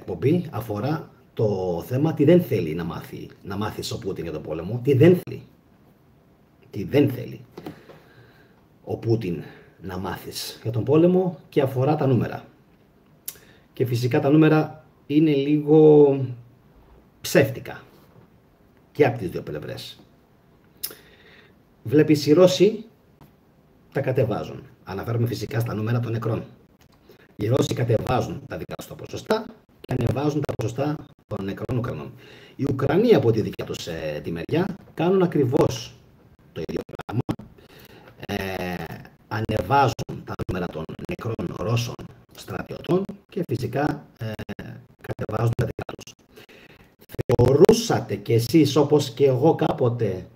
εκπομπή αφορά το θέμα τι δεν θέλει να μάθεις ο Πούτιν για τον πόλεμο, τι δεν θέλει. Τι δεν θέλει ο Πούτιν να μάθεις για τον πόλεμο και αφορά τα νούμερα. Και φυσικά τα νούμερα είναι λίγο ψεύτικα και από τις δύο πλευρές. Βλέπεις οι Ρώσοι τα κατεβάζουν. Αναφέρομαι φυσικά στα νούμερα των νεκρών. Οι Ρώσοι κατεβάζουν τα δικά τους τα ποσοστά και ανεβάζουν τα ποσοστά των νεκρών Ουκρανών. Οι Ουκρανοί από τη δικιά τους τη μεριά κάνουν ακριβώς το ίδιο πράγμα. Ανεβάζουν τα νούμερα των νεκρών Ρώσων στρατιωτών και φυσικά κατεβάζουν τα δικά τους. Θεωρούσατε κι εσείς, όπως και εγώ κάποτε,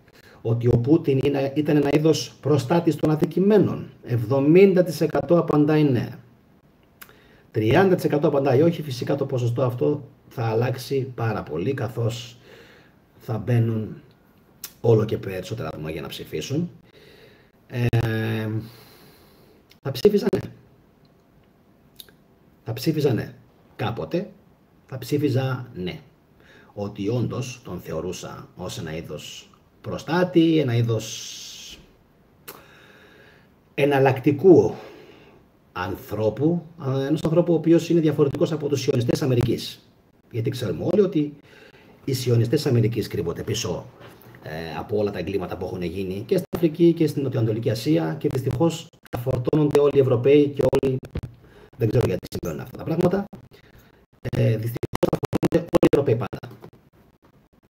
ότι ο Πούτιν ήταν ένα είδος προστάτης των αδικημένων? 70% απαντάει ναι. 30% απαντάει όχι. Φυσικά το ποσοστό αυτό θα αλλάξει πάρα πολύ, καθώς θα μπαίνουν όλο και περισσότερα άτομα για να ψηφίσουν. Θα ψήφιζαν ναι. Θα ψήφιζα ναι. Κάποτε θα ψήφιζα ναι. Ότι όντως τον θεωρούσα ως ένα είδος προστάτη, ένα είδος εναλλακτικού ανθρώπου, ενός ανθρώπου ο οποίος είναι διαφορετικός από τους σιωνιστές Αμερικής. Γιατί ξέρουμε όλοι ότι οι σιωνιστές Αμερικής κρύβονται πίσω από όλα τα εγκλήματα που έχουν γίνει και στην Αφρική και στην Νοτιοανατολική Ασία, και δυστυχώς τα φορτώνονται όλοι οι Ευρωπαίοι και όλοι, δεν ξέρω γιατί συμβαίνουν αυτά τα πράγματα, δυστυχώς τα φορτώνονται όλοι οι Ευρωπαίοι πάντα.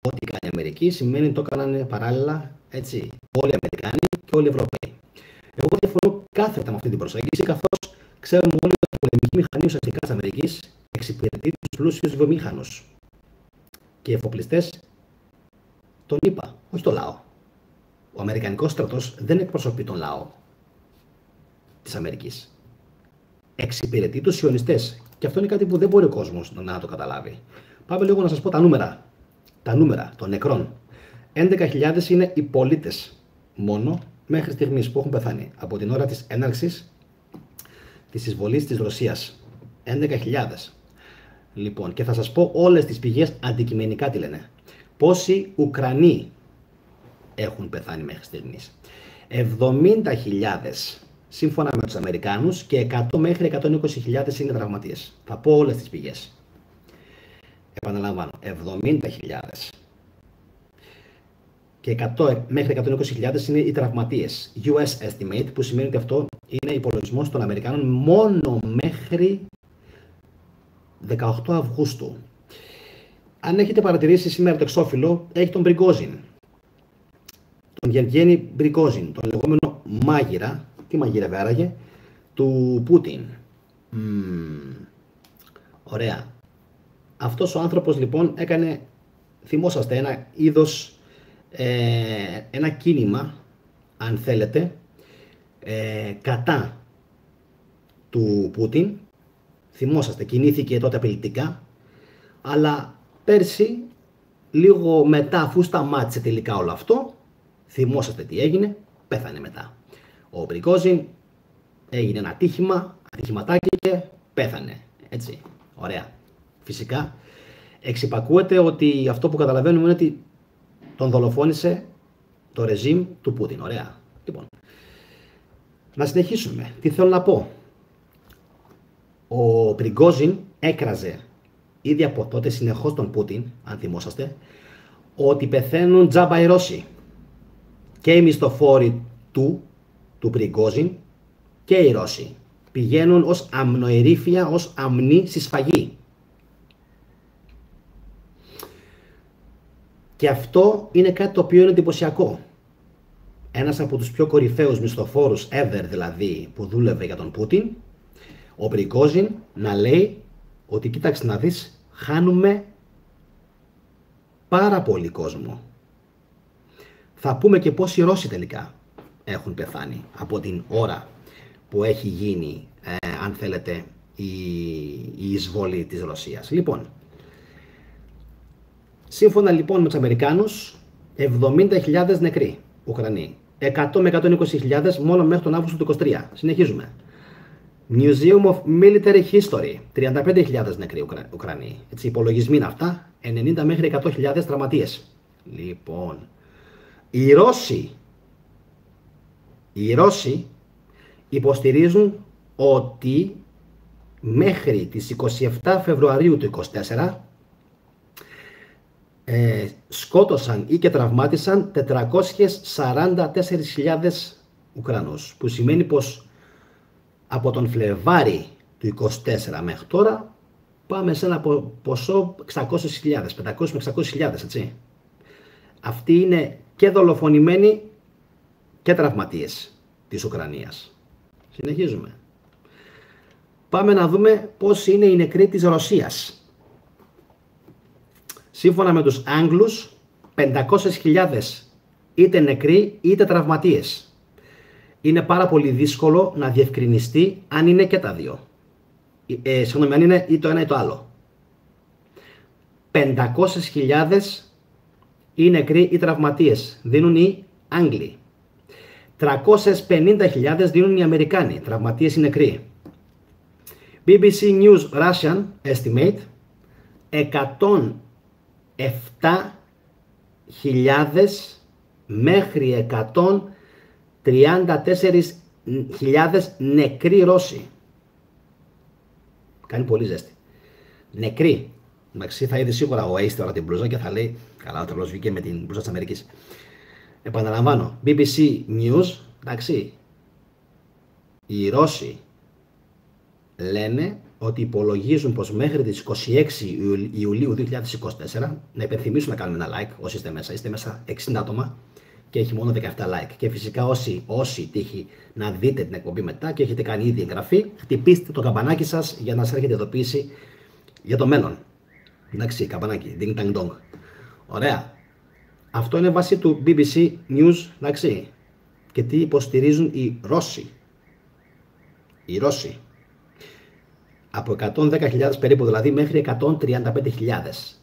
Ό,τι κάνει η Αμερική σημαίνει ότι το έκαναν παράλληλα, έτσι, όλοι οι Αμερικάνοι και όλοι οι Ευρωπαίοι. Εγώ διαφωνώ κάθετα με αυτή την προσέγγιση, καθώς ξέρουμε όλοι ότι η πολεμική μηχανή ουσιαστικά της Αμερικής εξυπηρετεί τους πλούσιους βιομήχανους και οι εφοπλιστές τον ΗΠΑ, όχι το λαό. Ο Αμερικανικός στρατός δεν εκπροσωπεί τον λαό της Αμερικής. Εξυπηρετεί τους σιωνιστές. Και αυτό είναι κάτι που δεν μπορεί ο κόσμος να το καταλάβει. Πάμε λίγο να σας πω τα νούμερα. Τα νούμερα των νεκρών. 11.000 είναι οι πολίτες μόνο μέχρι στιγμής που έχουν πεθάνει από την ώρα της έναρξης της εισβολής της Ρωσίας. 11.000. Λοιπόν, και θα σας πω όλες τις πηγές αντικειμενικά τι λένε. Πόσοι Ουκρανοί έχουν πεθάνει μέχρι στιγμής? 70.000 σύμφωνα με τους Αμερικάνους και 100 μέχρι 120.000 είναι τραυματίες. Θα πω όλες τις πηγές. Επαναλαμβάνω, 70.000 και 100 μέχρι 120.000 είναι οι τραυματίες. US estimate, που σημαίνει ότι αυτό είναι υπολογισμός των Αμερικάνων μόνο μέχρι 18 Αυγούστου. Αν έχετε παρατηρήσει σήμερα το εξώφυλλο, έχει τον Πριγκόζιν. Τον Γεργένη Πριγκόζιν, τον λεγόμενο μάγειρα, τι μαγειρεύε άραγε, του Πούτιν. Ωραία. Αυτός ο άνθρωπος λοιπόν έκανε, θυμόσαστε, ένα είδος, ένα κίνημα, αν θέλετε, κατά του Πούτιν. Θυμόσαστε, κινήθηκε τότε απειλητικά, αλλά πέρσι, λίγο μετά, αφού σταμάτησε τελικά όλο αυτό, θυμόσαστε τι έγινε, πέθανε μετά. Ο Πριγκόζιν έγινε ένα ατύχηματάκι και πέθανε. Έτσι, ωραία. Φυσικά, εξυπακούεται ότι αυτό που καταλαβαίνουμε είναι ότι τον δολοφόνησε το ρεζίμ του Πούτιν. Ωραία. Λοιπόν, να συνεχίσουμε. Τι θέλω να πω. Ο Πριγκόζιν έκραζε ήδη από τότε συνεχώς τον Πούτιν, αν θυμόσαστε, ότι πεθαίνουν τζάμπα οι Ρώσοι. Και οι μισθοφόροι του Πριγκόζιν και οι Ρώσοι πηγαίνουν ως αμνοερήφια, ως αμνοί στη σφαγή. Και αυτό είναι κάτι το οποίο είναι εντυπωσιακό. Ένας από τους πιο κορυφαίους μισθοφόρους ever, δηλαδή, που δούλευε για τον Πούτιν, ο Πριγκόζιν, να λέει ότι κοίταξε να δεις, χάνουμε πάρα πολύ κόσμο. Θα πούμε και πόσοι Ρώσοι τελικά έχουν πεθάνει από την ώρα που έχει γίνει, αν θέλετε, η εισβολή της Ρωσίας. Λοιπόν, σύμφωνα λοιπόν με τους Αμερικάνους, 70.000 νεκροί Ουκρανοί, 100 με 120.000 μόνο μέχρι τον Αύγουστο του 2023. Συνεχίζουμε. Museum of Military History, 35.000 νεκροί Ουκρανοί. Έτσι, υπολογισμοί είναι αυτά, 90 μέχρι 100.000 τραυματίες. Λοιπόν, οι Ρώσοι υποστηρίζουν ότι μέχρι τις 27 Φεβρουαρίου του 2024 σκότωσαν ή και τραυμάτισαν 444.000 Ουκρανούς, που σημαίνει πως από τον Φλεβάρι του 24 μέχρι τώρα πάμε σε ένα ποσό 600.000, 500 με 600.000, έτσι. Αυτοί είναι και δολοφονημένοι και τραυματίες της Ουκρανίας. Συνεχίζουμε. Πάμε να δούμε πώς είναι οι νεκροί της Ρωσίας. Σύμφωνα με τους Άγγλους, 500.000 είτε νεκροί είτε τραυματίες. Είναι πάρα πολύ δύσκολο να διευκρινιστεί αν είναι και τα δύο. Συγγνώμη, αν είναι ή το ένα ή το άλλο. 500.000 ή νεκροί ή τραυματίες δίνουν οι Άγγλοι. 350.000 δίνουν οι Αμερικάνοι, τραυματίες ή νεκροί. BBC News Russian estimate 107.000 μέχρι 134.000 νεκροί Ρώσοι. Κάνει πολύ ζέστη. Νεκροί. Εντάξει, θα είδε σίγουρα ο Ace τώρα την μπλούζα και θα λέει καλά, ο τρελός βγήκε με την μπλούζα της Αμερικής. Επαναλαμβάνω, BBC News, εντάξει, οι Ρώσοι λένε ότι υπολογίζουν πως μέχρι τις 26 Ιουλίου 2024, να υπενθυμίσουν να κάνουμε ένα like όσοι είστε μέσα 60 άτομα και έχει μόνο 17 like. Και φυσικά όσοι τύχει να δείτε την εκπομπή μετά και έχετε κάνει ήδη εγγραφή, χτυπήστε το καμπανάκι σας για να σας έρχεται ειδοποίηση για το μέλλον. Εντάξει, καμπανάκι, ding dang dong. Ωραία. Αυτό είναι βάση του BBC News, εντάξει. Και τι υποστηρίζουν οι Ρώσοι. Οι Ρώσοι. Από 110.000 περίπου δηλαδή μέχρι 135.000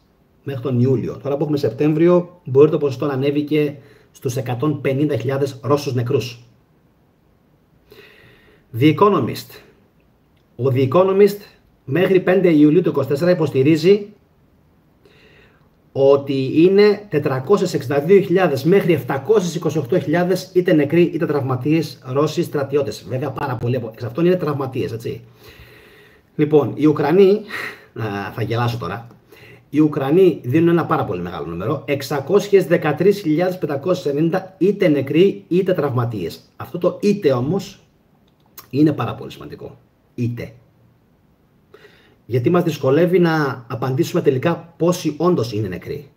μέχρι τον Ιούλιο. Τώρα που έχουμε Σεπτέμβριο μπορεί το ποσοστό να ανέβει και στους 150.000 Ρώσους νεκρούς. The Economist. Ο The Economist μέχρι 5 Ιουλίου του 2024 υποστηρίζει ότι είναι 462.000 μέχρι 728.000 είτε νεκροί είτε τραυματίες Ρώσοι στρατιώτες. Βέβαια πάρα πολλοί εξ αυτών είναι τραυματίες, έτσι. Λοιπόν, οι Ουκρανοί, θα γελάσω τώρα, οι Ουκρανοί δίνουν ένα πάρα πολύ μεγάλο νούμερο, 613.590 είτε νεκροί είτε τραυματίες. Αυτό το είτε όμως είναι πάρα πολύ σημαντικό. Είτε. Γιατί μας δυσκολεύει να απαντήσουμε τελικά πόσοι όντως είναι νεκροί.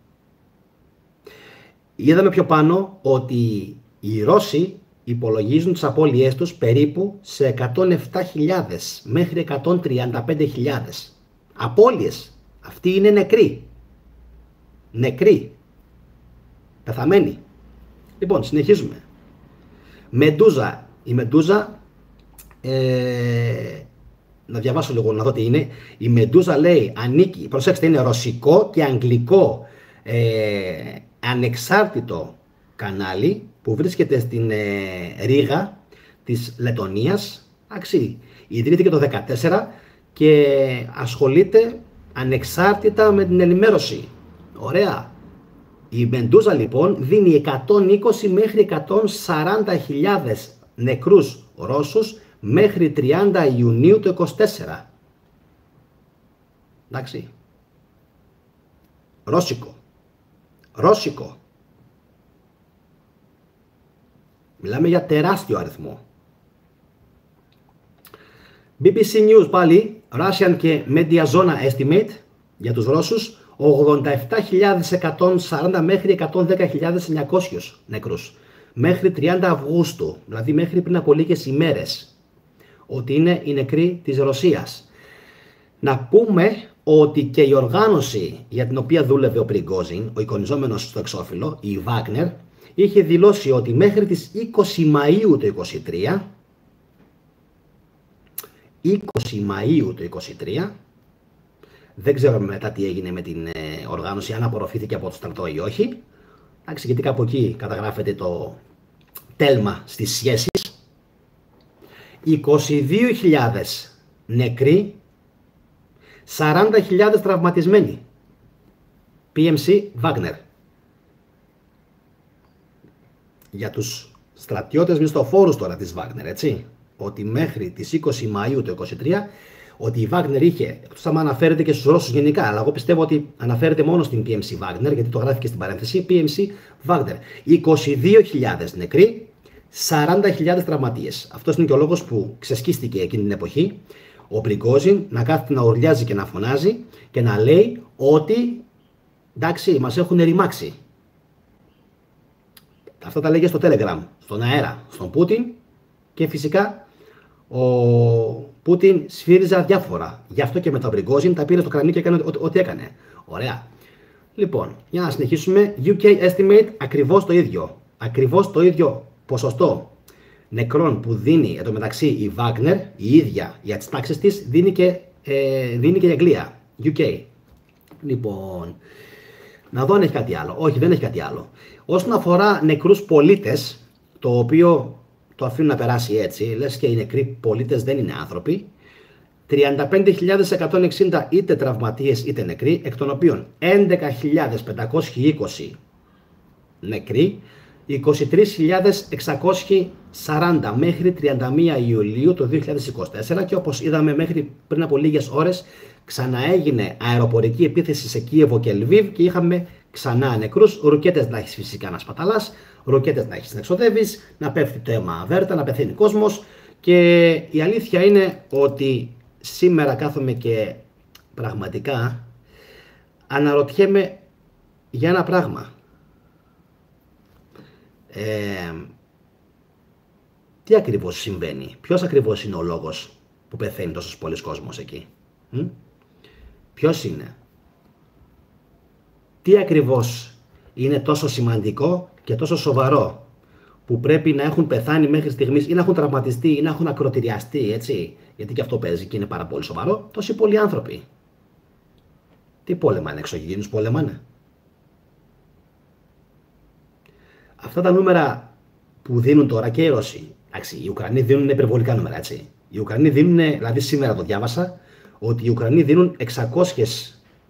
Είδαμε πιο πάνω ότι οι Ρώσοι υπολογίζουν τις απώλειές τους περίπου σε 107.000 μέχρι 135.000. Απώλειες. Αυτοί είναι νεκροί. Νεκροί. Πεθαμένοι. Λοιπόν, συνεχίζουμε. Μεντούζα. Η Μεντούζα, να διαβάσω λίγο να δω τι είναι. Η Μεντούζα λέει, ανήκει, προσέξτε, είναι ρωσικό και αγγλικό ανεξάρτητο κανάλι που βρίσκεται στην Ρήγα της Λετωνίας. Ιδρύθηκε το 2014 και ασχολείται ανεξάρτητα με την ενημέρωση. Ωραία. Η Μεντούζα λοιπόν δίνει 120 μέχρι 140.000 νεκρούς Ρώσους μέχρι 30 Ιουνίου του 2024. Εντάξει. Ρώσικο. Ρώσικο. Μιλάμε για τεράστιο αριθμό. BBC News πάλι, Russian και Media Zona Estimate για τους Ρώσους, 87.140 μέχρι 110.900 νεκρούς. Μέχρι 30 Αυγούστου, δηλαδή μέχρι πριν από λίγες ημέρες, ότι είναι οι νεκροί της Ρωσίας. Να πούμε ότι και η οργάνωση για την οποία δούλευε ο Πριγκόζιν, ο εικονιζόμενος στο εξώφυλλο, η Βάγνερ, είχε δηλώσει ότι μέχρι τις 20 Μαΐου του 2023, 20 Μαΐου του 2023, δεν ξέρω μετά τι έγινε με την οργάνωση, αν απορροφήθηκε από το στρατό ή όχι. Εντάξει, γιατί κάπου εκεί καταγράφεται το τέλμα στις σχέσεις. 22.000 νεκροί, 40.000 τραυματισμένοι. PMC Wagner. Για τους στρατιώτες μισθοφόρους τώρα της Wagner, έτσι, ότι μέχρι τις 20 Μαΐου του 2023, ότι η Wagner είχε, εκτός άμα αναφέρεται και στους Ρώσους γενικά, αλλά εγώ πιστεύω ότι αναφέρεται μόνο στην PMC Wagner, γιατί το γράφει και στην παρένθεση, PMC Wagner. 22.000 νεκροί, 40.000 τραυματίες. Αυτός είναι και ο λόγος που ξεσκίστηκε εκείνη την εποχή ο Πριγκόζιν να κάθεται να ουρλιάζει και να φωνάζει και να λέει ότι εντάξει, μας έχουν ρημάξει. Αυτά τα λέγε στο Telegram, στον αέρα, στον Πούτιν, και φυσικά ο Πούτιν σφύριζε αδιάφορα. Γι' αυτό και με τον Πριγκόζιν τα πήρε στο κρανίο και έκανε ό,τι έκανε. Ωραία. Λοιπόν, για να συνεχίσουμε. UK estimate ακριβώς το ίδιο. Ακριβώς το ίδιο ποσοστό νεκρών που δίνει εντωμεταξύ η Wagner, η ίδια για τις τάξεις της, δίνει και η Αγγλία. UK. Λοιπόν, να δω αν έχει κάτι άλλο. Όχι, δεν έχει κάτι άλλο. Όσον αφορά νεκρούς πολίτες, το οποίο το αφήνουν να περάσει έτσι, λες και οι νεκροί πολίτες δεν είναι άνθρωποι, 35.160 είτε τραυματίες είτε νεκροί, εκ των οποίων 11.520 νεκροί, 23.640 μέχρι 31 Ιουλίου του 2024, και όπως είδαμε μέχρι πριν από λίγες ώρες ξαναέγινε αεροπορική επίθεση σε Κίεβο και Λβίβ και είχαμε ξανά νεκρούς, ρουκέτες να έχεις φυσικά να σπαταλάς, ρουκέτες να έχεις να εξοδεύεις, να πέφτει το αίμα βέρτα, να πεθαίνει κόσμος, και η αλήθεια είναι ότι σήμερα κάθομαι και πραγματικά αναρωτιέμαι για ένα πράγμα. Τι ακριβώς συμβαίνει, ποιος ακριβώς είναι ο λόγος που πεθαίνει τόσος πολλής κόσμος εκεί, ποιος είναι, τι ακριβώς είναι τόσο σημαντικό και τόσο σοβαρό που πρέπει να έχουν πεθάνει μέχρι στιγμής ή να έχουν τραυματιστεί ή να έχουν ακροτηριαστεί, έτσι, γιατί και αυτό παίζει και είναι πάρα πολύ σοβαρό, τόσοι πολλοί άνθρωποι. Τι πόλεμανε, εξωγήινους πόλεμανε? Αυτά τα νούμερα που δίνουν τώρα και οι Ρώσοι, εντάξει, οι Ουκρανοί δίνουν υπερβολικά νούμερα, έτσι. Οι Ουκρανοί δίνουν, δηλαδή σήμερα το διάβασα, ότι οι Ουκρανοί δίνουν 600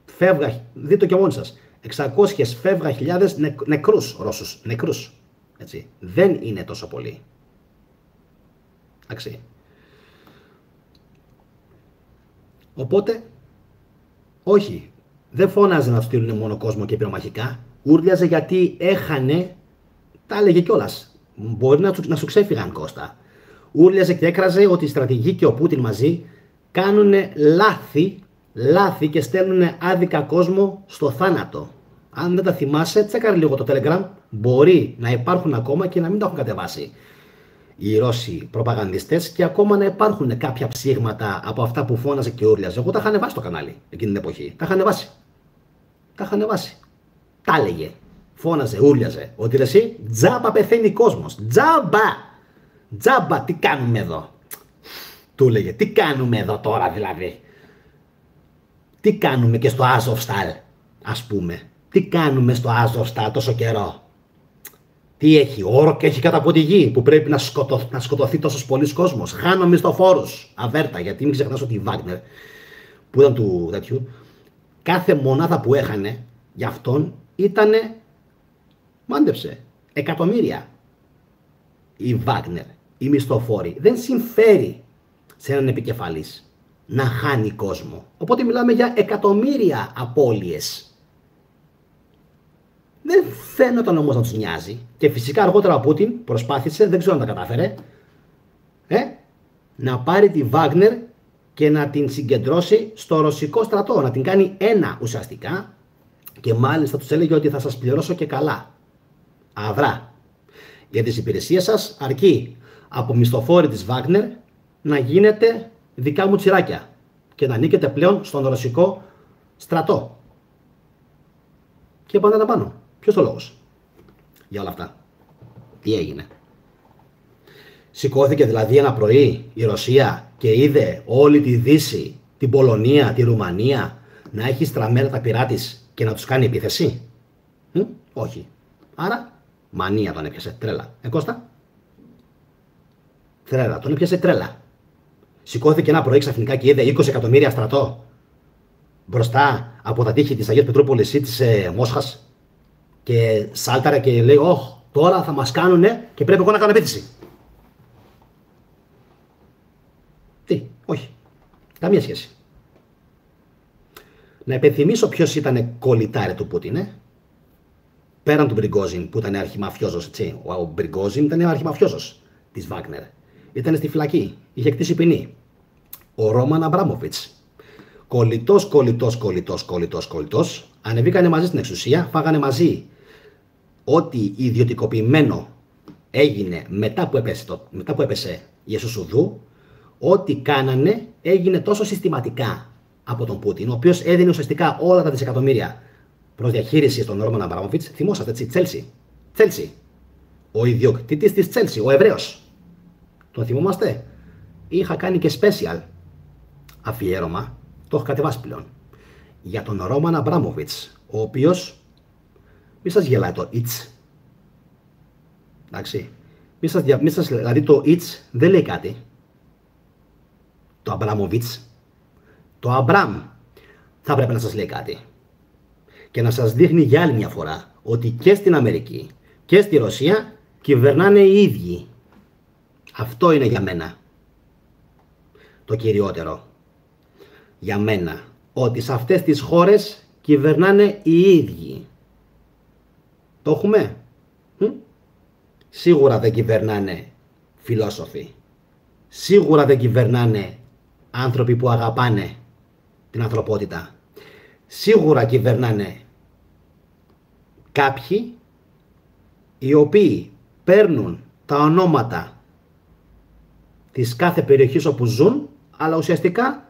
φεύγα, δείτε το και μόνοι σας, 600 φεύγα χιλιάδες νεκρούς Ρώσους, νεκρούς, έτσι. Δεν είναι τόσο πολύ. Εντάξει. Οπότε, όχι, δεν φώναζε να στείλουν μόνο κόσμο και πυρομαχικά, ούρλιαζε γιατί έχανε. Τα έλεγε κιόλας. Μπορεί να σου ξέφυγαν, Κώστα. Ούρλιαζε και έκραζε ότι η στρατηγοί και ο Πούτιν μαζί κάνουν λάθη και στέλνουν άδικα κόσμο στο θάνατο. Αν δεν τα θυμάσαι, τσέκαρε λίγο το Telegram. Μπορεί να υπάρχουν ακόμα και να μην το έχουν κατεβάσει οι Ρώσοι προπαγανδιστές και ακόμα να υπάρχουν κάποια ψήγματα από αυτά που φώναζε και ούρλιαζε. Εγώ τα είχα ανεβάσει στο κανάλι εκείνη την εποχή. Τα είχα ανεβάσει. Τα έλεγε. Φώναζε, ούρλιαζε, ότι εσύ τζάμπα πεθαίνει κόσμος. Τζάμπα, τι κάνουμε εδώ? Του έλεγε, τι κάνουμε εδώ τώρα δηλαδή? Τι κάνουμε και στο Αζοφστάλ, ας πούμε? Τι κάνουμε στο Αζοφστάλ τόσο καιρό? Τι έχει, όρκ έχει κάτω από τη γη που πρέπει να σκοτωθεί τόσος πολλής κόσμος? Χάνω μισθοφόρους, αβέρτα, γιατί μην ξεχνάς ότι η Wagner που ήταν του τέτοιου, κάθε μονάδα που έχανε για αυτόν ήτανε, μάντεψε, εκατομμύρια. Η Wagner, οι μισθοφόροι, δεν συμφέρει σε έναν επικεφαλής να χάνει κόσμο. Οπότε μιλάμε για εκατομμύρια απώλειες. Δεν φαίνονταν όμως να τους νοιάζει. Και φυσικά αργότερα ο Πούτιν προσπάθησε, δεν ξέρω αν τα κατάφερε, να πάρει τη Wagner και να την συγκεντρώσει στο ρωσικό στρατό, να την κάνει ένα ουσιαστικά, και μάλιστα τους έλεγε ότι θα σας πληρώσω και καλά. Αυρά. Για τις υπηρεσίες σας αρκεί από μισθοφόροι της Wagner να γίνετε δικά μου τσιράκια και να ανήκετε πλέον στον ρωσικό στρατό. Και πάντα πάνω. Ποιος ο λόγος για όλα αυτά? Τι έγινε? Σηκώθηκε δηλαδή ένα πρωί η Ρωσία και είδε όλη τη Δύση, την Πολωνία, τη Ρουμανία να έχει στραμμένα τα πυρά της και να τους κάνει επίθεση? Όχι. Άρα μανία τον έπιασε, τρέλα. Κώστα. Τρέλα. Τον έπιασε τρέλα. Σηκώθηκε ένα πρωί ξαφνικά και είδε 20 εκατομμύρια στρατό μπροστά από τα τείχη της Αγίας Πετρούπολης ή της Μόσχας και σάλταρε και λέει: «Ωχ, τώρα θα μας κάνουνε και πρέπει εγώ να κάνω επίθεση». Τι, όχι. Καμία σχέση. Να υπενθυμίσω ποιος ήταν κολλητάρε του Πούτιν, πέραν του Μπριγκόζιν που ήταν αρχιμαφιόζος, έτσι. Ο Μπριγκόζιν ήταν αρχιμαφιόζος της Βάγνερ. Ήταν στη φυλακή, είχε κτήσει ποινή. Ο Ρόμαν Αμπράμοβιτς. Κολλητός. Ανεβήκανε μαζί στην εξουσία, φάγανε μαζί ό,τι ιδιωτικοποιημένο έγινε μετά που έπεσε η Εσωσουδού. Ό,τι κάνανε έγινε τόσο συστηματικά από τον Πούτιν, ο οποίος έδινε ουσιαστικά όλα τα δισεκατομμύρια προς διαχείριση στον Ρόμαν Αμπράμοβιτς. Θυμόσαστε, έτσι, Τσέλσι. Ο ιδιοκτήτης της Τσέλσι, ο Εβραίος. Τον θυμόμαστε. Είχα κάνει και special αφιέρωμα, το έχω κατεβάσει πλέον, για τον Ρόμαν Αμπράμοβιτς, ο οποίος, μη σας γελάει το «it's». Εντάξει. Δηλαδή το «it's» δεν λέει κάτι. Το Αμπράμοβιτς, το Αμπράμ θα πρέπει να σας λέει κάτι. Και να σας δείχνει για άλλη μια φορά ότι και στην Αμερική και στη Ρωσία κυβερνάνε οι ίδιοι. Αυτό είναι για μένα το κυριότερο. Για μένα. Ότι σε αυτές τις χώρες κυβερνάνε οι ίδιοι. Το έχουμε. Σίγουρα δεν κυβερνάνε φιλόσοφοι. Σίγουρα δεν κυβερνάνε άνθρωποι που αγαπάνε την ανθρωπότητα. Σίγουρα κυβερνάνε κάποιοι οι οποίοι παίρνουν τα ονόματα της κάθε περιοχής όπου ζουν, αλλά ουσιαστικά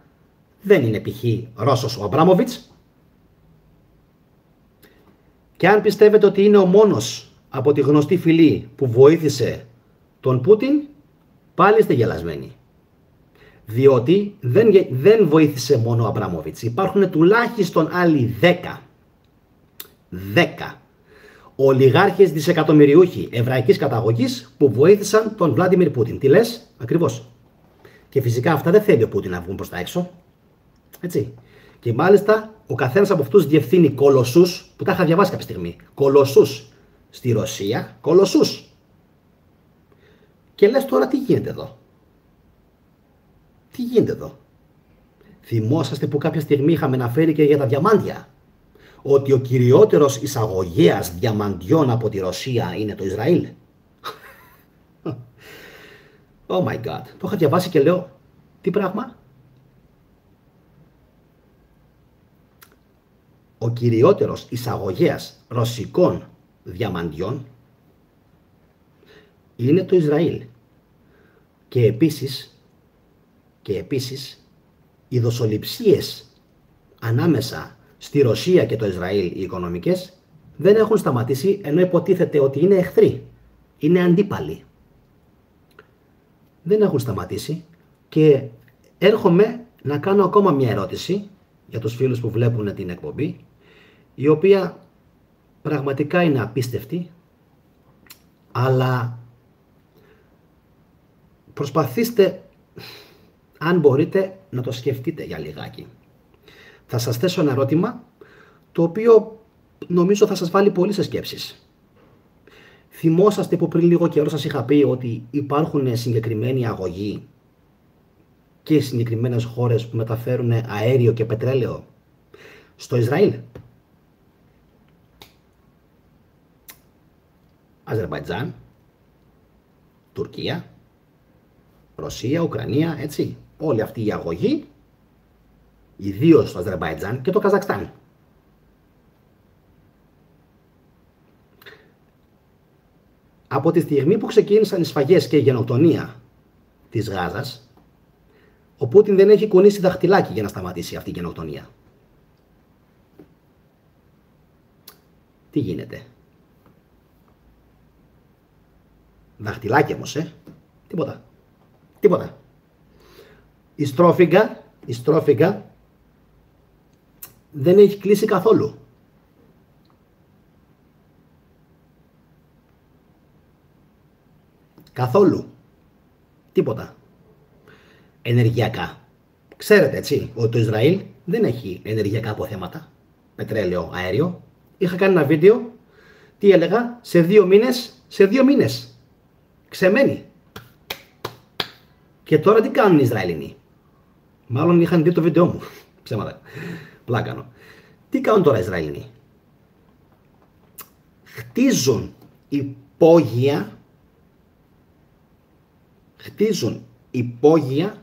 δεν είναι π.χ. Ρώσος ο Αμπράμοβιτς. Και αν πιστεύετε ότι είναι ο μόνος από τη γνωστή φυλή που βοήθησε τον Πούτιν, πάλι είστε γελασμένοι. Διότι δεν βοήθησε μόνο ο Αμπράμοβιτς. Υπάρχουν τουλάχιστον άλλοι 10 ολιγάρχες δισεκατομμυριούχοι εβραϊκής καταγωγής που βοήθησαν τον Βλάντιμιρ Πούτιν. Τι λες? Ακριβώς. Και φυσικά αυτά δεν θέλει ο Πούτιν να βγουν προς τα έξω. Έτσι. Και μάλιστα ο καθένας από αυτούς διευθύνει κολοσσούς, που τα είχα διαβάσει κάποια στιγμή. Κολοσσούς στη Ρωσία. Κολοσσούς. Και λες τώρα τι γίνεται εδώ? Τι γίνεται εδώ? Θυμόσαστε που κάποια στιγμή είχαμε αναφέρει και για τα διαμάντια? Ότι ο κυριότερος εισαγωγέας διαμαντιών από τη Ρωσία είναι το Ισραήλ. Oh my god. Το είχα διαβάσει και λέω, τι πράγμα? Ο κυριότερος εισαγωγέας ρωσικών διαμαντιών είναι το Ισραήλ. Και επίσης οι δοσοληψίες ανάμεσα στη Ρωσία και το Ισραήλ, οι οικονομικές, δεν έχουν σταματήσει, ενώ υποτίθεται ότι είναι εχθροί, είναι αντίπαλοι. Δεν έχουν σταματήσει και έρχομαι να κάνω ακόμα μια ερώτηση για τους φίλους που βλέπουν την εκπομπή, η οποία πραγματικά είναι απίστευτη, αλλά προσπαθήστε, αν μπορείτε, να το σκεφτείτε για λιγάκι. Θα σας θέσω ένα ερώτημα, το οποίο νομίζω θα σας βάλει πολύ σε σκέψεις. Θυμόσαστε που πριν λίγο καιρό σας είχα πει ότι υπάρχουν συγκεκριμένοι αγωγοί και συγκεκριμένες χώρες που μεταφέρουν αέριο και πετρέλαιο στο Ισραήλ? Αζερμπαϊτζάν, Τουρκία, Ρωσία, Ουκρανία, έτσι. Όλοι αυτοί οι αγωγοί, ιδίως στο Αζερμπαϊτζάν και το Καζακστάν. Από τη στιγμή που ξεκίνησαν οι σφαγές και η γενοκτονία της Γάζας, ο Πούτιν δεν έχει κουνήσει δαχτυλάκι για να σταματήσει αυτή η γενοκτονία. Τι γίνεται? Δαχτυλάκι όμως, Τίποτα. Η στρόφιγγα δεν έχει κλείσει καθόλου. Καθόλου. Τίποτα. Ενεργειακά. Ξέρετε έτσι ότι το Ισραήλ δεν έχει ενεργειακά αποθέματα. Πετρέλαιο, αέριο. Είχα κάνει ένα βίντεο, τι έλεγα, σε 2 μήνες. Ξεμένει. Και τώρα τι κάνουν οι Ισραηλινοί? Μάλλον είχαν δει το βίντεο μου. Ψέματα. Πλάκανο. Τι κάνουν τώρα οι Ισραηλινοί? Χτίζουν υπόγεια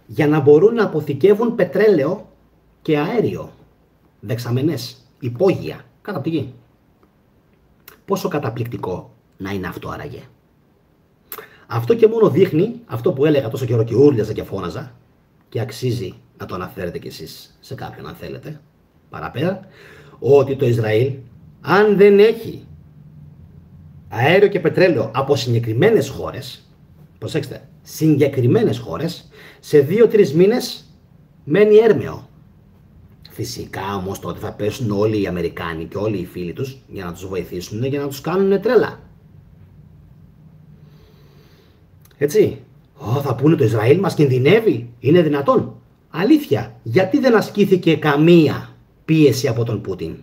για να μπορούν να αποθηκεύουν πετρέλαιο και αέριο. Δεξαμενές, υπόγεια, κάτω από τη γη. Πόσο καταπληκτικό να είναι αυτό άραγε? Αυτό και μόνο δείχνει αυτό που έλεγα τόσο καιρό και ούρλιαζα και φώναζα, και αξίζει να το αναφέρετε κι εσείς σε κάποιον αν θέλετε, παραπέρα, ότι το Ισραήλ, αν δεν έχει αέριο και πετρέλαιο από συγκεκριμένες χώρες, προσέξτε, συγκεκριμένες χώρες, σε 2-3 μήνες μένει έρμεο. Φυσικά όμως τότε θα πέσουν όλοι οι Αμερικάνοι και όλοι οι φίλοι τους για να τους βοηθήσουν, για να τους κάνουν τρέλα. Έτσι. Θα πούνε το Ισραήλ μας κινδυνεύει, είναι δυνατόν? Αλήθεια, γιατί δεν ασκήθηκε καμία πίεση από τον Πούτιν?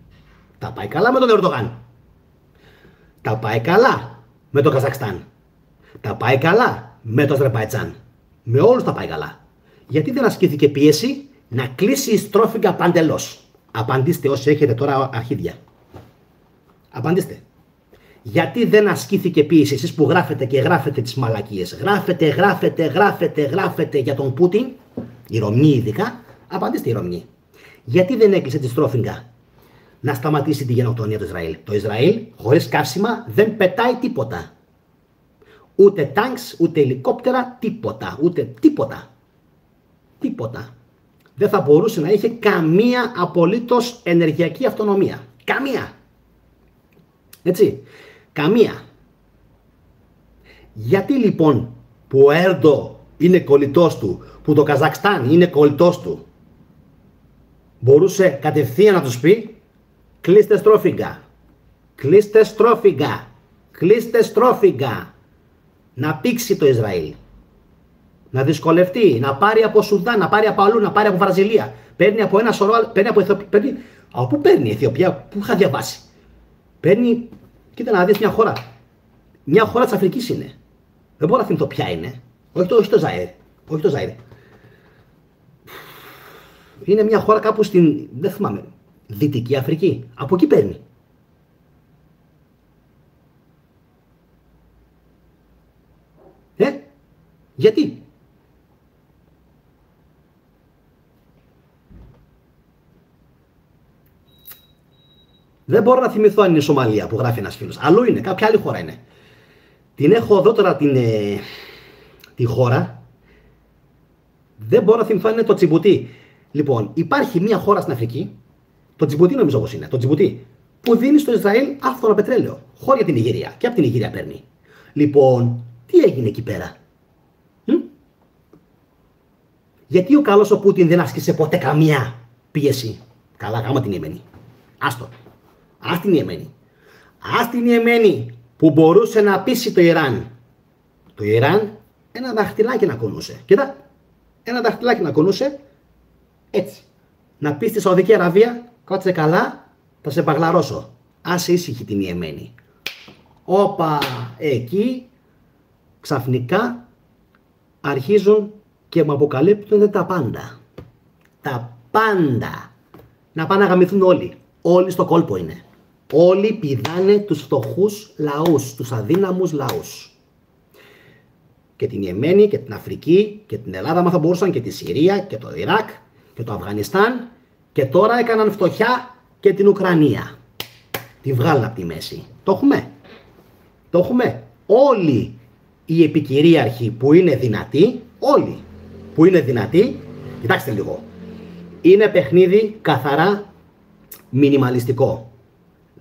Τα πάει καλά με τον Ερντογάν. Τα πάει καλά με το Καζακστάν. Τα πάει καλά με το Αζερμπαϊτζάν. Με όλους τα πάει καλά. Γιατί δεν ασκήθηκε πίεση να κλείσει η στρόφιγγα παντελώς? Απαντήστε όσοι έχετε τώρα αρχίδια. Απαντήστε. Γιατί δεν ασκήθηκε πίεση εσείς που γράφετε και γράφετε τις μαλακίες? Γράφετε για τον Πούτιν, η Ρωμνή ειδικά. Απαντήστε η Ρωμνή. Γιατί δεν έκλεισε τη στρόφιγγα να σταματήσει τη γενοκτονία του Ισραήλ? Το Ισραήλ χωρίς καύσιμα δεν πετάει τίποτα. Ούτε τάγκς, ούτε ελικόπτερα, τίποτα. Ούτε τίποτα. Τίποτα. Δεν θα μπορούσε να είχε καμία απολύτως ενεργειακή αυτονομία. Καμία. Έτσι. Καμία. Γιατί λοιπόν που ο Έρντο είναι κολλητός του, που το Καζακστάν είναι κολλητός του, μπορούσε κατευθείαν να τους πει κλείστε στρόφιγγα, κλείστε στρόφιγγα, κλείστε στρόφιγγα, να πήξει το Ισραήλ, να δυσκολευτεί, να πάρει από Σουδάν, να πάρει από αλλού, να πάρει από Βραζιλία, παίρνει από ένα σωρό, παίρνει από Αιθιοπία, από πού παίρνει η Αιθιοπία, που είχα διαβάσει, παίρνει, κοίτα να δεις μια χώρα της Αφρικής είναι, δεν μπορώ να θυμηθώ ποια είναι, όχι το Ζαΐρ, όχι το Ζαΐρ. Είναι μια χώρα κάπου στην, δεν θυμάμαι, Δυτική Αφρική. Από εκεί παίρνει. Γιατί? Δεν μπορώ να θυμηθώ αν είναι η Σομαλία που γράφει ένας φίλος. Αλλού είναι, κάποια άλλη χώρα είναι. Την έχω εδώ τώρα τη χώρα. Δεν μπορώ να θυμηθώ αν είναι το Τσιμπουτί. Λοιπόν, υπάρχει μια χώρα στην Αφρική, το Τσιμπουτί νομίζω πως είναι, το Τσιμπουτί, που δίνει στο Ισραήλ άφθονα πετρέλαιο. Χώρια την Νιγηρία. Και από την Νιγηρία παίρνει. Λοιπόν, τι έγινε εκεί πέρα? Γιατί ο καλός ο Πούτιν δεν άσκησε ποτέ καμία πίεση? Καλά, γάμα την Ιεμένη. Άστο. Ας την Ιεμένη. Ας την Ιεμένη που μπορούσε να πείσει το Ιράν. Το Ιράν ένα δαχτυλάκι να κουνούσε. Κοίτα, ένα δαχτυλάκι να κουνούσε έτσι. Να πει στη Σαουδική Αραβία, κάτσε καλά, θα σε παγλαρώσω. Άσε ήσυχη την Ιεμένη. Όπα, εκεί ξαφνικά αρχίζουν και μου αποκαλύπτουν τα πάντα. Τα πάντα. Να πάνε να γαμηθούν όλοι. Όλοι στο κόλπο είναι. Όλοι πηδάνε τους φτωχούς λαούς, τους αδύναμους λαούς. Και την Ιεμένη και την Αφρική και την Ελλάδα, μα θα μπορούσαν, και τη Συρία και το Ιράκ και το Αφγανιστάν, και τώρα έκαναν φτωχιά και την Ουκρανία. Τη βγάλουν από τη μέση. Το έχουμε. Το έχουμε. Όλοι οι επικυρίαρχοι που είναι δυνατοί, όλοι που είναι δυνατοί, κοιτάξτε λίγο, είναι παιχνίδι καθαρά μινιμαλιστικό.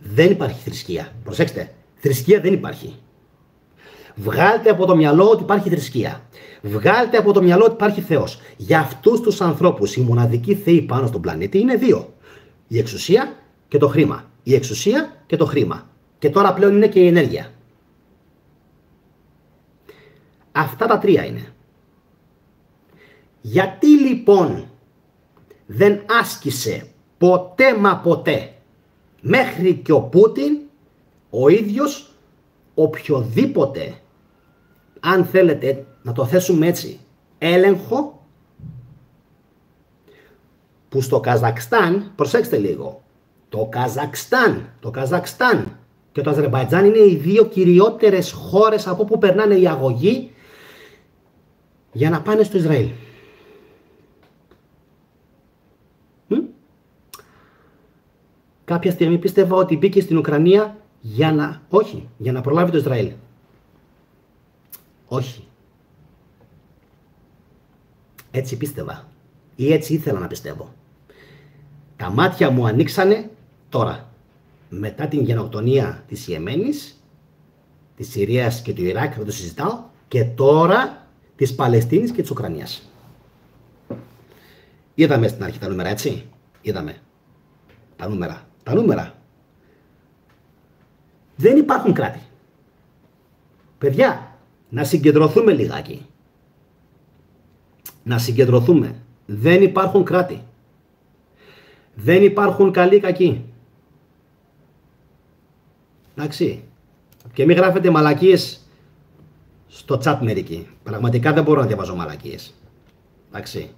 Δεν υπάρχει θρησκεία. Προσέξτε, θρησκεία δεν υπάρχει. Βγάλτε από το μυαλό ότι υπάρχει θρησκεία. Βγάλτε από το μυαλό ότι υπάρχει Θεός. Για αυτούς τους ανθρώπους οι μοναδικοί θεοί πάνω στον πλανήτη είναι δύο. Η εξουσία και το χρήμα. Η εξουσία και το χρήμα. Και τώρα πλέον είναι και η ενέργεια. Αυτά τα τρία είναι. Γιατί λοιπόν δεν άσκησε ποτέ μα ποτέ, μέχρι και ο Πούτιν, ο ίδιος, οποιοδήποτε, αν θέλετε να το θέσουμε έτσι, έλεγχο, που στο Καζακστάν, προσέξτε λίγο, το Καζακστάν και το Αζερμπαϊτζάν είναι οι δύο κυριότερες χώρες από όπου περνάνε οι αγωγοί για να πάνε στο Ισραήλ. Κάποια στιγμή πίστευα ότι μπήκε στην Ουκρανία για να προλάβει το Ισραήλ. Όχι. Έτσι πίστευα ή έτσι ήθελα να πιστεύω. Τα μάτια μου ανοίξανε τώρα, μετά την γενοκτονία της Ιεμένης, της Συρίας και του Ιράκ, δεν το συζητάω, και τώρα της Παλαιστίνης και της Ουκρανίας. Είδαμε στην αρχή τα νούμερα, έτσι. Είδαμε τα νούμερα. Δεν υπάρχουν κράτη. Παιδιά, να συγκεντρωθούμε λιγάκι. Να συγκεντρωθούμε. Δεν υπάρχουν κράτη. Δεν υπάρχουν καλοί κακοί. Εντάξει. Και μην γράφετε μαλακίες στο chat μερικοί. Πραγματικά δεν μπορώ να διαβάζω μαλακίες. Εντάξει.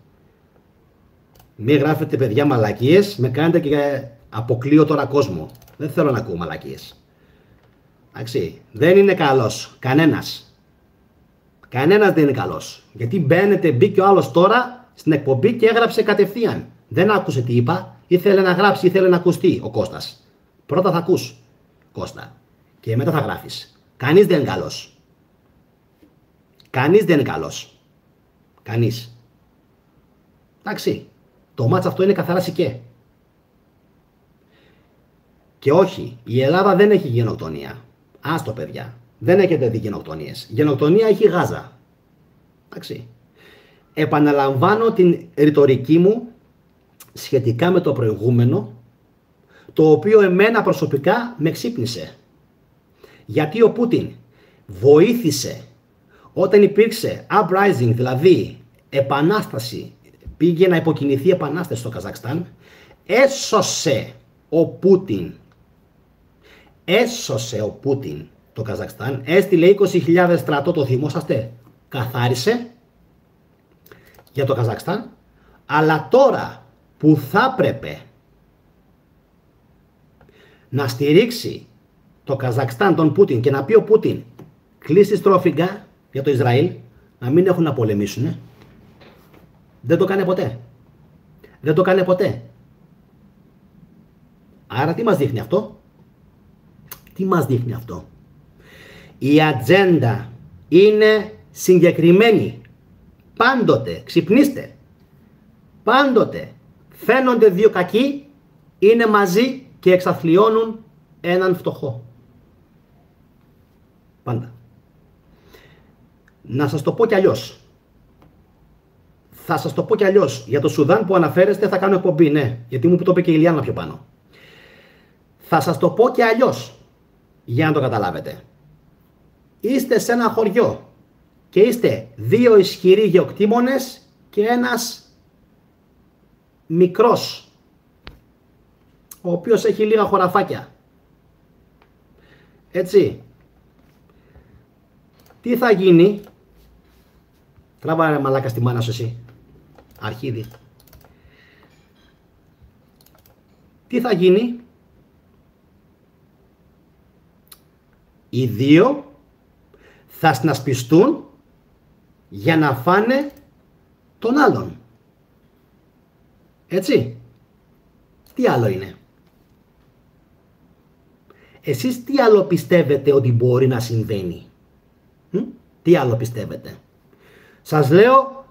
Μην γράφετε παιδιά μαλακίες, με κάνετε και αποκλείω τώρα κόσμο. Δεν θέλω να ακούω μαλακίες. Εντάξει. Δεν είναι καλός. Κανένας. Κανένας δεν είναι καλός. Γιατί μπήκε ο άλλος τώρα στην εκπομπή και έγραψε κατευθείαν. Δεν άκουσε τι είπα. Ήθελε να γράψει, ήθελε να ακουστεί ο Κώστας. Πρώτα θα ακούς, Κώστα. Και μετά θα γράφεις. Κανείς δεν είναι καλός. Κανείς δεν είναι καλός. Κανείς. Εντάξει. Το μάτς αυτό είναι καθαρά σικέ. Και όχι, η Ελλάδα δεν έχει γενοκτονία. Άστο παιδιά. Δεν έχετε δει γενοκτονίες. Γενοκτονία έχει Γάζα. Εντάξει. Επαναλαμβάνω την ρητορική μου σχετικά με το προηγούμενο, το οποίο εμένα προσωπικά με ξύπνησε. Γιατί ο Πούτιν βοήθησε όταν υπήρξε uprising, δηλαδή επανάσταση, πήγε να υποκινηθεί επανάσταση στο Καζακστάν, έσωσε ο Πούτιν το Καζακστάν, έστειλε 20.000 στρατό, το θυμόσαστε, καθάρισε για το Καζακστάν, αλλά τώρα που θα έπρεπε να στηρίξει το Καζακστάν τον Πούτιν και να πει ο Πούτιν κλείσει στρόφιγγα για το Ισραήλ, να μην έχουν να πολεμήσουν, δεν το κάνει ποτέ. Δεν το κάνει ποτέ. Άρα τι μας δείχνει αυτό? Τι μας δείχνει αυτό? Η ατζέντα είναι συγκεκριμένη. Πάντοτε, ξυπνήστε. Πάντοτε φαίνονται δύο κακοί, είναι μαζί και εξαθλιώνουν έναν φτωχό. Πάντα. Να σας το πω κι αλλιώς. Θα σας το πω κι αλλιώς. Για το Σουδάν που αναφέρεστε θα κάνω εκπομπή, ναι. Γιατί μου το είπε και η Ηλιάνα πιο πάνω. Θα σας το πω κι αλλιώς. Για να το καταλάβετε. Είστε σε ένα χωριό και είστε δύο ισχυροί γεωκτήμονες και ένας μικρός, ο οποίος έχει λίγα χωραφάκια. Έτσι. Τι θα γίνει? Τράβα ρε μαλάκα στη μάνα σου εσύ. Αρχίδι. Τι θα γίνει? Οι δύο θα συνασπιστούν για να φάνε τον άλλον. Έτσι. Τι άλλο είναι? Εσείς τι άλλο πιστεύετε ότι μπορεί να συμβαίνει? Τι άλλο πιστεύετε? Σας λέω,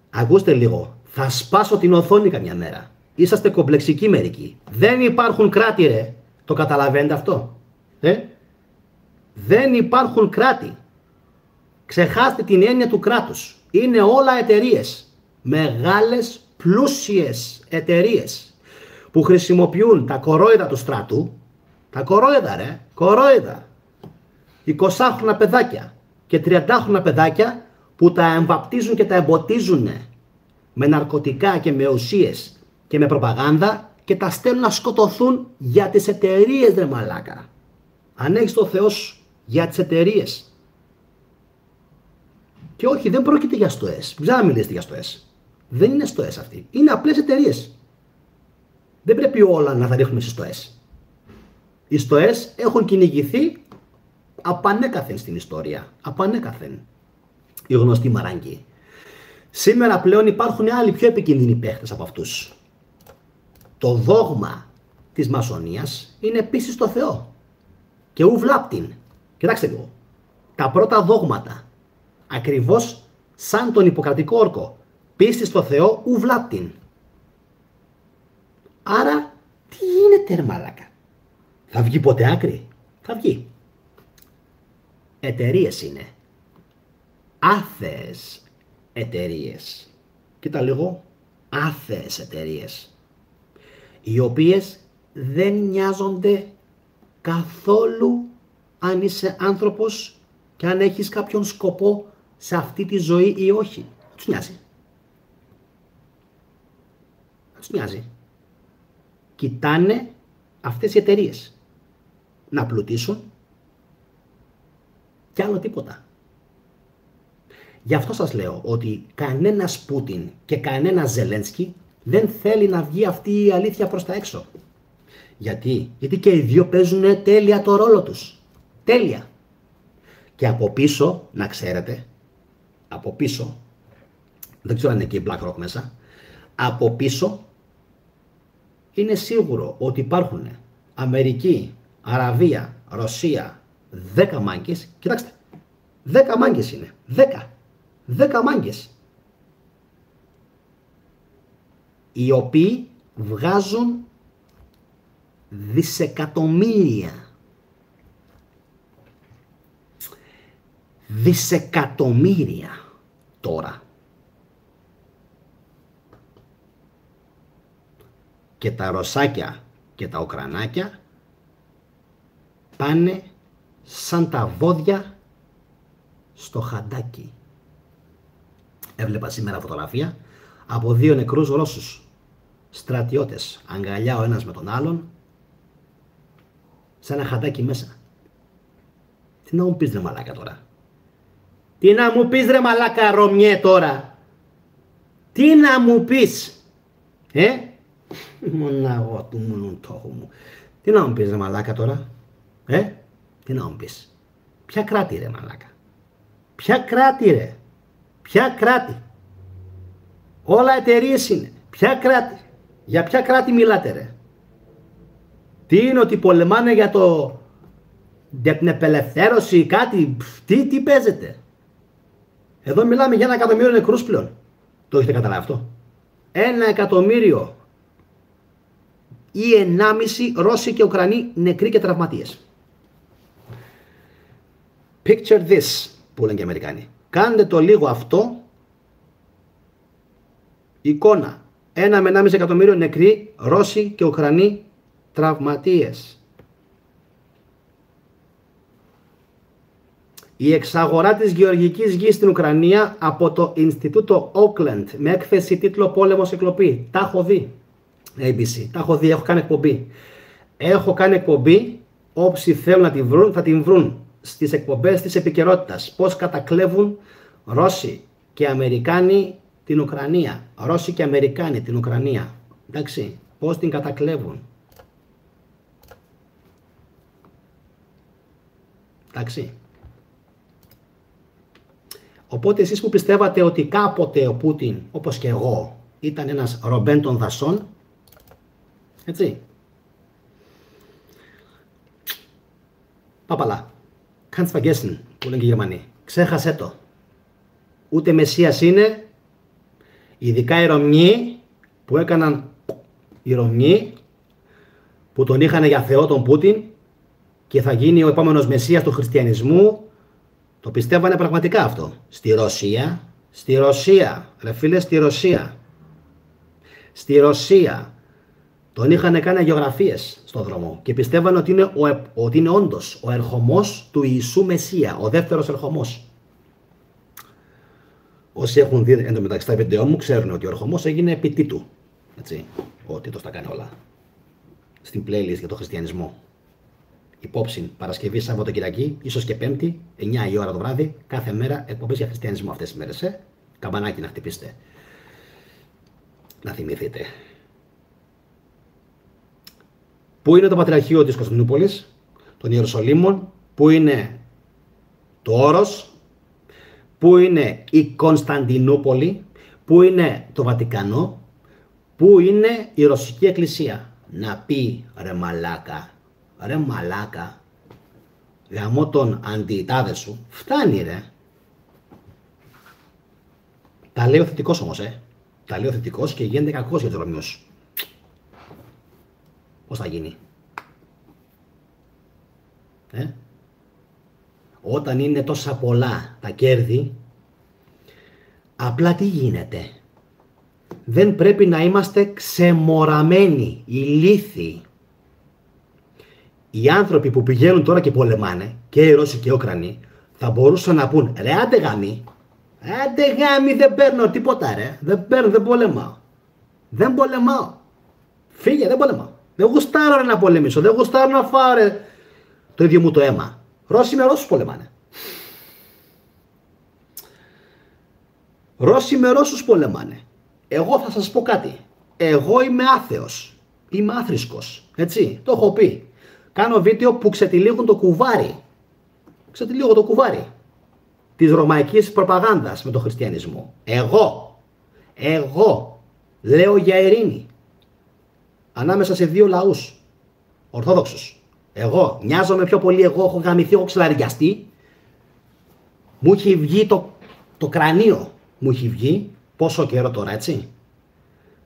ακούστε λίγο, θα σπάσω την οθόνη καμιά μέρα. Είσαστε κομπλεξικοί μερικοί. Δεν υπάρχουν κράτη ρε. Το καταλαβαίνετε αυτό? Δεν υπάρχουν κράτη. Ξεχάστε την έννοια του κράτους. Είναι όλα εταιρείες. Μεγάλες, πλούσιες εταιρείες που χρησιμοποιούν τα κορόιδα του στράτου. Τα κορόιδα ρε. Κορόιδα. 20χρονα παιδάκια. και 30χρονα παιδάκια που τα εμβαπτίζουν και τα εμποτίζουν με ναρκωτικά και με ουσίες και με προπαγάνδα και τα στέλνουν να σκοτωθούν για τις εταιρείες, ρε μαλάκα. Αν έχεις το Θεό σου, για τις εταιρείες. Και όχι, δεν πρόκειται για στοές. Μην ξαναμιλήσετε για στοές. Δεν είναι στοές αυτοί. Είναι απλές εταιρείες. Δεν πρέπει όλα να τα ρίχνουμε στις στοές. Οι στοές έχουν κυνηγηθεί απανέκαθεν στην ιστορία. Απανέκαθεν. Οι γνωστοί μαράγκοι. Σήμερα πλέον υπάρχουν άλλοι πιο επικίνδυνοι παίχτες από αυτούς. Το δόγμα της μασονίας είναι πίστη στο Θεό. Και ου βλάπτην. Κοιτάξτε λίγο. Τα πρώτα δόγματα. Ακριβώς σαν τον Ιπποκρατικό όρκο. Πίστη στο Θεό ου βλάπτην. Άρα τι γίνεται, ρε μαλάκα? Θα βγει ποτέ άκρη? Θα βγει. Εταιρείες είναι. Άθεες εταιρείες. Κοίτα λίγο. Άθεες εταιρείες. Οι οποίες δεν νοιάζονται καθόλου αν είσαι άνθρωπος και αν έχεις κάποιον σκοπό σε αυτή τη ζωή ή όχι. Δεν τους νοιάζει. Δεν τους νοιάζει. Κοιτάνε αυτές οι εταιρείες να πλουτίσουν και άλλο τίποτα. Γι' αυτό σας λέω ότι κανένας Πούτιν και κανένας Ζελένσκι δεν θέλει να βγει αυτή η αλήθεια προς τα έξω. Γιατί και οι δύο παίζουν τέλεια το ρόλο τους. Τέλεια. Και από πίσω, να ξέρετε, από πίσω, δεν ξέρω αν είναι και η BlackRock μέσα, από πίσω είναι σίγουρο ότι υπάρχουν Αμερική, Αραβία, Ρωσία, 10 μάγκες. Κοιτάξτε, 10 μάγκες είναι. 10 μάγκες. Οι οποίοι βγάζουν δισεκατομμύρια. Δισεκατομμύρια τώρα. Και τα Ρωσάκια και τα Ουκρανάκια πάνε σαν τα βόδια στο χαντάκι. Έβλεπα σήμερα φωτογραφία από 2 νεκρούς Ρώσους στρατιώτες, αγκαλιά ο ένας με τον άλλον, σε ένα χαντάκι μέσα. Τι να μου πεις, ρε μαλάκα, τώρα? Τι να μου πεις, ρε μαλάκα Ρωμιέ, τώρα? Τι να μου πεις? Μοναγώ του μουνουν τόχου μου. Τι να μου πεις, ρε μαλάκα, τώρα? Τι να μου πεις? Ποια κράτη, ρε μαλάκα? Ποια κράτη, ρε? Ποια κράτη? Όλα εταιρείες είναι. Ποια κράτη? Για ποια κράτη μιλάτε, ρε? Τι είναι, ότι πολεμάνε για την απελευθέρωση, κάτι? Τι παίζετε? Εδώ μιλάμε για 1 εκατομμύριο νεκρούς πλέον. Το έχετε καταλάβει αυτό? 1 εκατομμύριο ή 1,5 Ρώσοι και Ουκρανοί νεκροί και τραυματίες. Picture this, που λένε και οι Αμερικάνοι. Κάντε το λίγο αυτό. Εικόνα. 1 με 1,5 εκατομμύριο νεκροί Ρώσοι και Ουκρανοί τραυματίες. Η εξαγορά της γεωργικής γης στην Ουκρανία από το Ινστιτούτο Oakland με έκθεση τίτλο «Πόλεμος και κλοπή». Τα έχω δει. ABC. Τα έχω δει. Έχω κάνει εκπομπή. Έχω κάνει εκπομπή. Όσοι θέλουν να την βρουν, θα την βρουν στις εκπομπές της επικαιρότητας. Πώς κατακλέβουν Ρώσοι και Αμερικάνοι την Ουκρανία. Ρώσοι και Αμερικάνοι την Ουκρανία. Εντάξει. Πώς την κατακλέβουν. Εντάξει. Οπότε εσείς που πιστεύατε ότι κάποτε ο Πούτιν, όπως και εγώ, ήταν ένας ρομπέν των δασών, έτσι, παπαλά, kannst vergessen, που λένε και οι Γερμανοί, ξέχασέ το. Ούτε Μεσσίας είναι, ειδικά οι Ρωμιοί που έκαναν, οι Ρωμιοί που τον είχαν για Θεό τον Πούτιν και θα γίνει ο επόμενος Μεσσίας του χριστιανισμού. Το πιστεύανε πραγματικά αυτό. Στη Ρωσία, ρε φίλε, στη Ρωσία τον είχαν κάνει αγιογραφίες στον δρόμο και πιστεύανε ότι είναι όντως ο ερχομός του Ιησού Μεσσία, ο δεύτερος ερχομός. Όσοι έχουν δει εντωμεταξύ τα βίντεο μου ξέρουν ότι ο ερχομός έγινε επί Τίτου. Έτσι. Ο Τίτος τα κάνει όλα. Στην playlist για το χριστιανισμό. Υπόψη Παρασκευή, Σάββατο, Κυριακή, ίσως και Πέμπτη, 9 η ώρα το βράδυ, κάθε μέρα εκπομπές για χριστιανισμό αυτές τις μέρες. Καμπανάκι να χτυπήσετε. Να θυμηθείτε. Πού είναι το Πατριαρχείο της Κωνσταντινούπολης, των Ιεροσολύμων, πού είναι το Όρος, πού είναι η Κωνσταντινούπολη, πού είναι το Βατικανό, πού είναι η Ρωσική Εκκλησία. Να πει ρε μαλάκα, γαμώ τον αντιτάδε σου, φτάνει ρε. Τα λέει ο θετικός όμως, τα λέει ο θετικός και γίνεται κακός για τους Ρωμιούς. Πώς θα γίνει? Όταν είναι τόσα πολλά τα κέρδη, απλά τι γίνεται? Δεν πρέπει να είμαστε ξεμοραμένοι, ηλίθιοι. Οι άνθρωποι που πηγαίνουν τώρα και πολεμάνε, και οι Ρώσοι και οι Ουκρανοί, θα μπορούσαν να πούν ρε άντε γάμι, δεν παίρνω τίποτα ρε, δεν πολεμάω. Δεν πολεμάω. Φύγε, δεν πολεμάω. Δεν γουστάρω να πολεμήσω, δεν γουστάρω να φάω ρε, το ίδιο μου το αίμα. Ρώσοι με Ρώσους πολεμάνε. Ρώσοι με Ρώσους πολεμάνε. Εγώ θα σας πω κάτι. Εγώ είμαι άθεος. Είμαι άθρησκος. Έτσι, το έχω πει. Κάνω βίντεο που ξετυλίγουν το κουβάρι. Ξετυλίγω το κουβάρι της ρωμαϊκής προπαγάνδας με τον χριστιανισμό. Εγώ λέω για ειρήνη ανάμεσα σε δύο λαούς ορθόδοξους. Εγώ νοιάζομαι πιο πολύ, εγώ έχω γαμηθεί, έχω ξελαριαστεί. Μου έχει βγει το κρανίο. Μου έχει βγει πόσο καιρό τώρα, έτσι.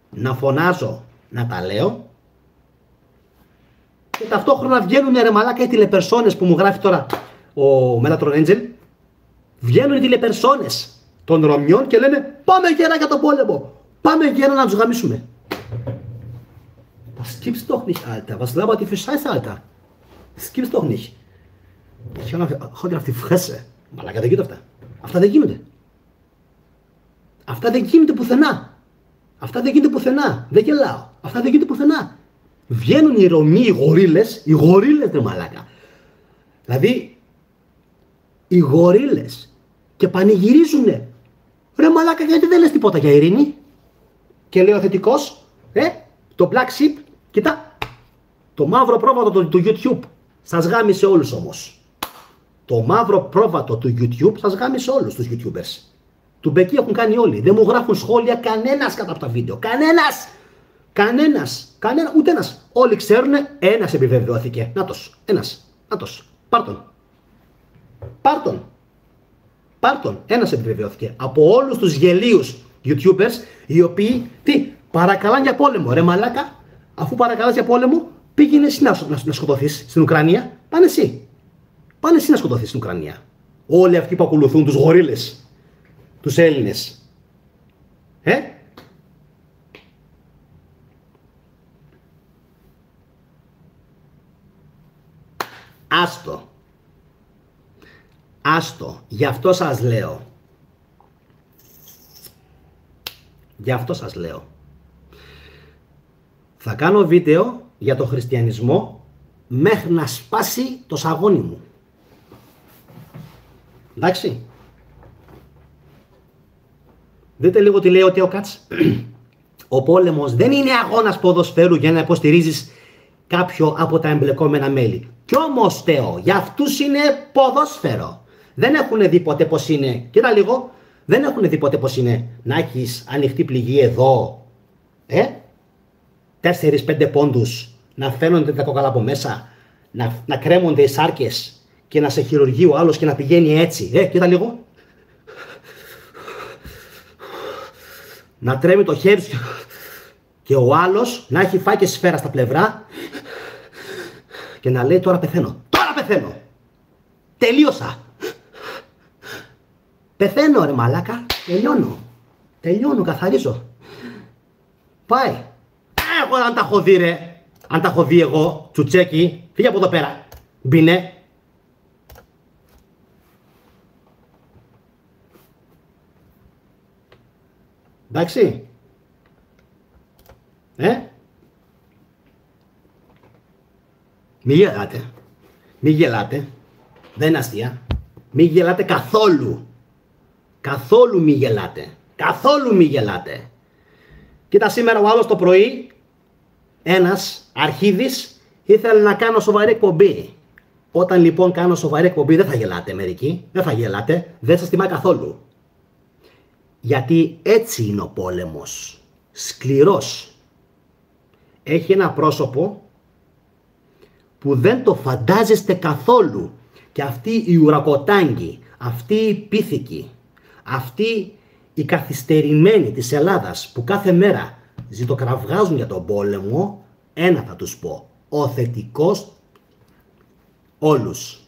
Να φωνάζω, να τα λέω. Και ταυτόχρονα βγαίνουν ρε μαλάκα οι τηλεπερσόνες που μου γράφει τώρα ο Metatron Angel. Βγαίνουν οι τηλεπερσόνες των Ρωμιών και λένε πάμε γέρα για τον πόλεμο. Πάμε γέρα να τους γαμίσουμε. Das gibt's doch nicht, Alter. Was labert ihr für Scheiße, Alter? Das gibt's doch nicht. Ich hau dir auf die Fresse. Μαλάκα, δεν γίνονται αυτά. Αυτά δεν γίνονται. Αυτά δεν γίνονται πουθενά. Αυτά δεν γίνονται πουθενά. Δεν γελάω. Αυτά δεν γίνονται πουθενά. Βγαίνουν οι Ρωμοί, οι γορίλες ρε μαλάκα. Δηλαδή, οι γορίλες και πανηγυρίζουνε. Ρε μαλάκα, γιατί δεν λες τίποτα για ειρήνη? Και λέει ο θετικός, το Black Sheep, κοίτα, το μαύρο πρόβατο του YouTube. Σας γάμισε όλους όμως. Το μαύρο πρόβατο του YouTube σας γάμισε όλους τους YouTubers. Του Μπεκί έχουν κάνει όλοι. Δεν μου γράφουν σχόλια κανένας κάτω από τα βίντεο. Κανένας. Ούτε ένας. Όλοι ξέρουν, ένας επιβεβαιώθηκε. Ένας. Πάρ' τον. Ένας επιβεβαιώθηκε. Από όλους τους γελίους YouTubers, οι οποίοι, παρακαλάνε για πόλεμο. Ρε μαλάκα, αφού παρακαλάς για πόλεμο, πήγαινε εσύ να σκοτωθείς στην Ουκρανία. Πάνε εσύ να σκοτωθείς στην Ουκρανία. Όλοι αυτοί που ακολουθούν τους γορίλες, τους Έλληνες. Άστο. Γι' αυτό σας λέω. Θα κάνω βίντεο για το χριστιανισμό μέχρι να σπάσει το σαγόνι μου. Εντάξει. Δείτε λίγο τι λέει ο Τέο Κάτς. Ο πόλεμος δεν είναι αγώνας ποδοσφαίρου για να υποστηρίζεις κάποιο από τα εμπλεκόμενα μέλη. Κι όμως, Τέο, για αυτούς είναι ποδόσφαιρο. Δεν έχουν δει ποτέ πως είναι, κοίτα λίγο, δεν έχουν δει ποτέ πως είναι να έχεις ανοιχτή πληγή εδώ, 4-5 πόντους, να φαίνονται τα κόκαλα από μέσα, να κρέμονται οι σάρκες και να σε χειρουργεί ο άλλος και να πηγαίνει έτσι, κοίτα λίγο. Να τρέμει το χέρι σου και ο άλλος να έχει φάει και σφαίρα στα πλευρά και να λέει τώρα πεθαίνω. Τελείωσα. Πεθαίνω ρε μαλάκα. Τελειώνω, καθαρίζω. Πάει. Εγώ αν τα έχω δει ρε. Αν τα έχω δει εγώ, τσουτσέκι, φύγε από εδώ πέρα. Μπινέ. Εντάξει. Μη γελάτε. Μη γελάτε. Δεν είναι αστεία. Μη γελάτε καθόλου. Καθόλου μη γελάτε. Καθόλου μη γελάτε. Κοίτα, σήμερα ο άλλος το πρωί, ένας αρχίδης, ήθελε να κάνω σοβαρή εκπομπή. Όταν λοιπόν κάνω σοβαρή εκπομπή, δεν θα γελάτε μερικοί. Δεν θα γελάτε. Δεν σας τιμά καθόλου. Γιατί έτσι είναι ο πόλεμος. Σκληρός. Έχει ένα πρόσωπο που δεν το φαντάζεστε καθόλου. Και αυτοί οι ουρακοτάγκοι, αυτοί οι πίθηκοι, αυτοί οι καθυστερημένοι της Ελλάδας που κάθε μέρα ζητοκραυγάζουν για τον πόλεμο, ένα θα τους πω, ο θετικός όλους.